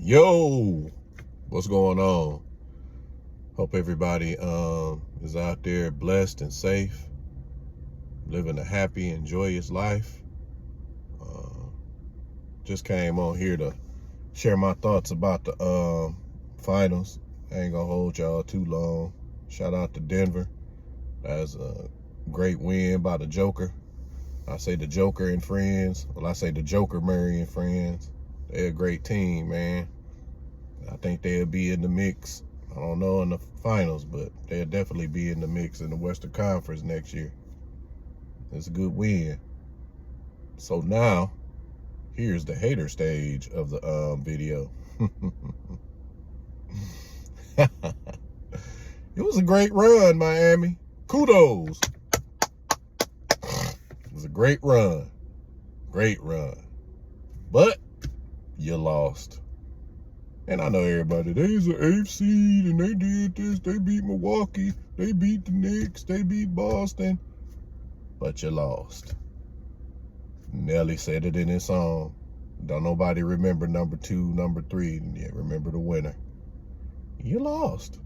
Yo, what's going on? Hope everybody is out there blessed and safe, living a happy and joyous life. Uh, just came on here to share my thoughts about the finals. I ain't gonna hold y'all too long. Shout out to Denver. That's a great win by the Joker. I say the Joker and friends. Well, I say the Joker, Murray and friends. They're a great team, man. I think they'll be in the mix. I don't know in the finals, but they'll definitely be in the mix in the Western Conference next year. It's a good win. So now, here's the hater stage of the video. It was a great run, Miami. Kudos. It was a great run. Great run. But you lost. And I know everybody, they's an 8th seed and they did this. They beat Milwaukee. They beat the Knicks. They beat Boston. But you lost. Nelly said it in his song. Don't nobody remember number 2, number 3. Yeah, remember the winner. You lost.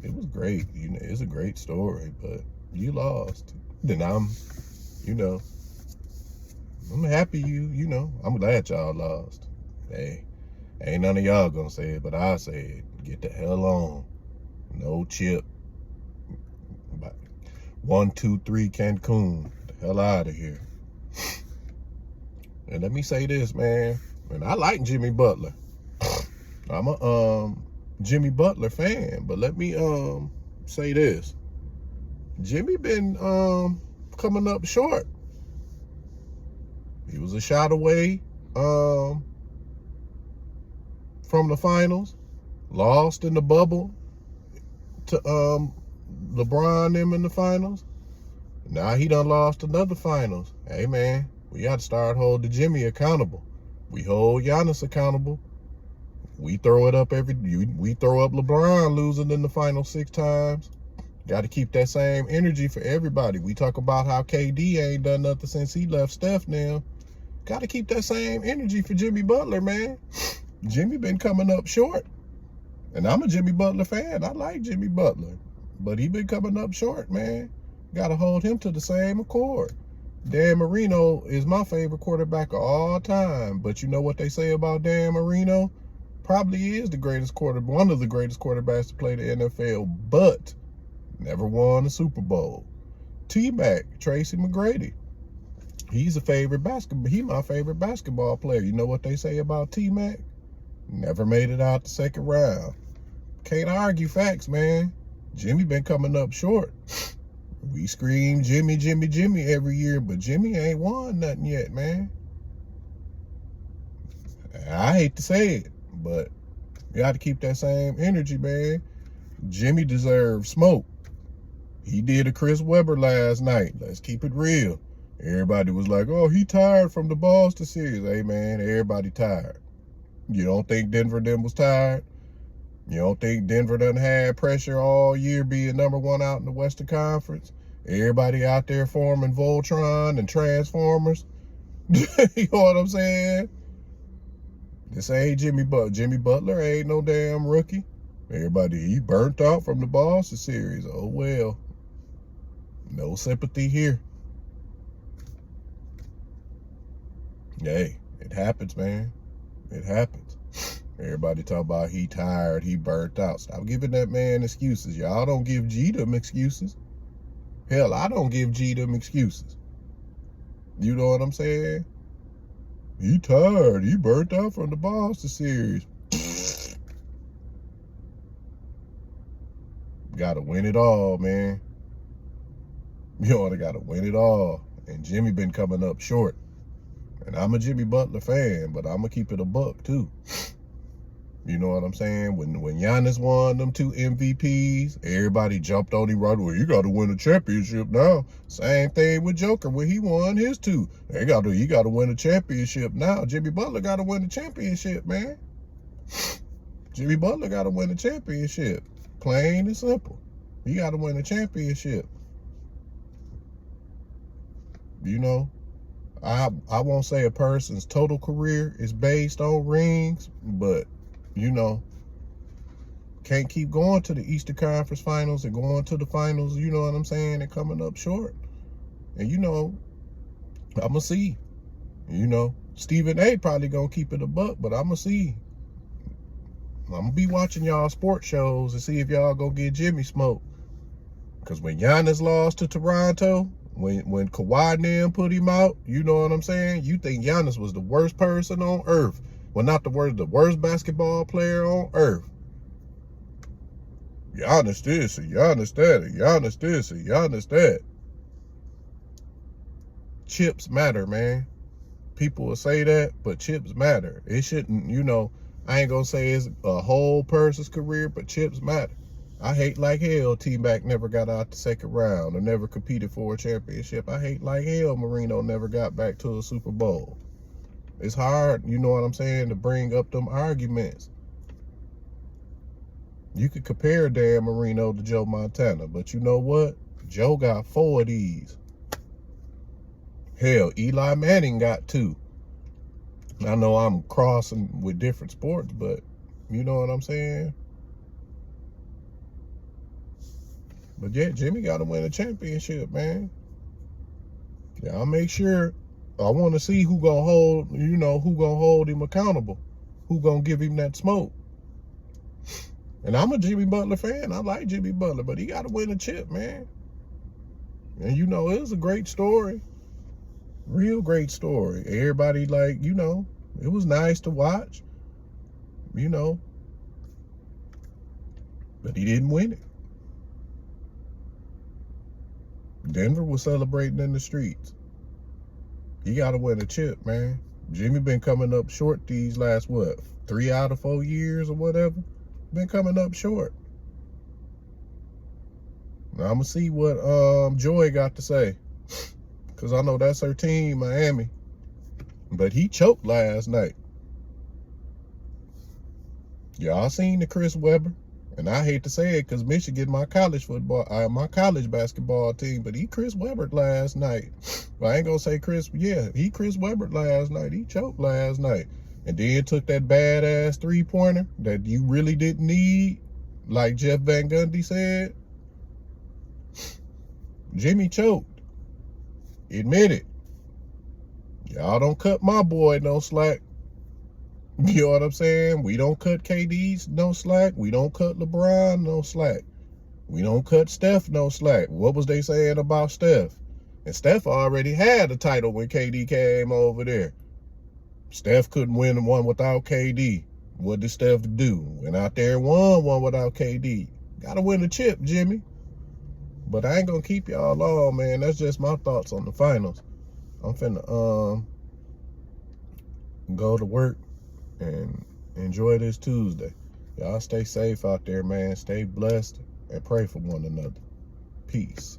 It was great. You know, it's a great story, but you lost. Then I'm happy I'm glad y'all lost. Hey. Ain't none of y'all gonna say it, but I say it. Get the hell on. No chip. 1, 2, 3 Cancun. Get the hell out of here. And let me say this, man. And I like Jimmy Butler. I'm a Jimmy Butler fan, but let me say this. Jimmy been coming up short. He was a shot away from the finals, lost in the bubble to LeBron them in the finals. Now he done lost another finals. Hey man, we got to start holding Jimmy accountable. We hold Giannis accountable. We throw it up we throw up LeBron losing in the final 6 times. Got to keep that same energy for everybody. We talk about how KD ain't done nothing since he left Steph now. Got to keep that same energy for Jimmy Butler, man. Jimmy been coming up short. And I'm a Jimmy Butler fan. I like Jimmy Butler. But he been coming up short, man. Got to hold him to the same accord. Dan Marino is my favorite quarterback of all time. But you know what they say about Dan Marino? Probably is one of the greatest quarterbacks to play the NFL, but never won a Super Bowl. T-Mac, Tracy McGrady. He's my favorite basketball player. You know what they say about T-Mac? Never made it out the second round. Can't argue facts, man. Jimmy been coming up short. We scream Jimmy, Jimmy, Jimmy every year, but Jimmy ain't won nothing yet, man. I hate to say it, but you got to keep that same energy, man. Jimmy deserves smoke. He did a Chris Webber last night. Let's keep it real. Everybody was like, oh, he tired from the Boston series. Hey, man, everybody tired. You don't think Denver then was tired? You don't think Denver done had pressure all year being number 1 out in the Western Conference? Everybody out there forming Voltron and Transformers? You know what I'm saying? This ain't Jimmy Butler. Jimmy Butler ain't no damn rookie. Everybody, he burnt out from the Boston series. Oh, well. No sympathy here. Hey, it happens, man. It happens. Everybody talk about he tired, he burnt out. Stop giving that man excuses. Y'all don't give G them excuses. Hell, I don't give G them excuses. You know what I'm saying? He tired. He burnt out from the Boston series. Gotta win it all, man. You oughta gotta win it all. And Jimmy been coming up short. And I'm a Jimmy Butler fan, but I'm going to keep it a buck, too. You know what I'm saying? When Giannis won them 2 MVPs, everybody jumped on him right away. You got to win a championship now. Same thing with Joker when he won his 2. He got to win a championship now. Jimmy Butler got to win a championship, man. Jimmy Butler got to win a championship. Plain and simple. He got to win a championship. You know? I won't say a person's total career is based on rings, but you know, can't keep going to the Eastern Conference Finals and going to the finals, you know what I'm saying, and coming up short. And, you know, I'm going to see. You know, Stephen A. probably going to keep it a buck, but I'm going to see. I'm going to be watching y'all sports shows and see if y'all going to get Jimmy smoked. Because when Giannis lost to Toronto, when Kawhi and them put him out, you know what I'm saying? You think Giannis was the worst person on earth. Well, not the worst basketball player on earth. Giannis this, and Giannis that, and Giannis this, and Giannis that. Chips matter, man. People will say that, but chips matter. It shouldn't, you know, I ain't gonna say it's a whole person's career, but chips matter. I hate like hell T-Mac never got out the second round or never competed for a championship. I hate like hell Marino never got back to a Super Bowl. It's hard, you know what I'm saying, to bring up them arguments. You could compare Dan Marino to Joe Montana, but you know what? Joe got 4 of these. Hell, Eli Manning got 2. I know I'm crossing with different sports, but you know what I'm saying? But yeah, Jimmy got to win a championship, man. Yeah, I'll make sure. I want to see who gonna hold, you know, who gonna hold him accountable, who gonna give him that smoke. And I'm a Jimmy Butler fan. I like Jimmy Butler, but he got to win a chip, man. And you know, it was a great story, real great story. Everybody, like, you know, it was nice to watch, you know, but he didn't win it. Denver was celebrating in the streets. He got to win a chip, man. Jimmy been coming up short these last, 3 out of 4 years or whatever. Been coming up short. Now, I'm going to see what Joy got to say. Because I know that's her team, Miami. But he choked last night. Y'all seen the Chris Webber. And I hate to say it because Michigan, my college basketball team, but he Chris Webbered last night. Well, I ain't going to say he Chris Webbered last night. He choked last night. And then took that badass 3-pointer that you really didn't need, like Jeff Van Gundy said. Jimmy choked. Admit it. Y'all don't cut my boy no slack. You know what I'm saying? We don't cut KD's no slack. We don't cut LeBron no slack. We don't cut Steph no slack. What was they saying about Steph? And Steph already had a title when KD came over there. Steph couldn't win one without KD. What did Steph do? Went out there and won one without KD. Got to win a chip, Jimmy. But I ain't going to keep y'all long, man. That's just my thoughts on the finals. I'm finna go to work and enjoy this Tuesday. Y'all stay safe out there, man. Stay blessed and pray for one another. Peace.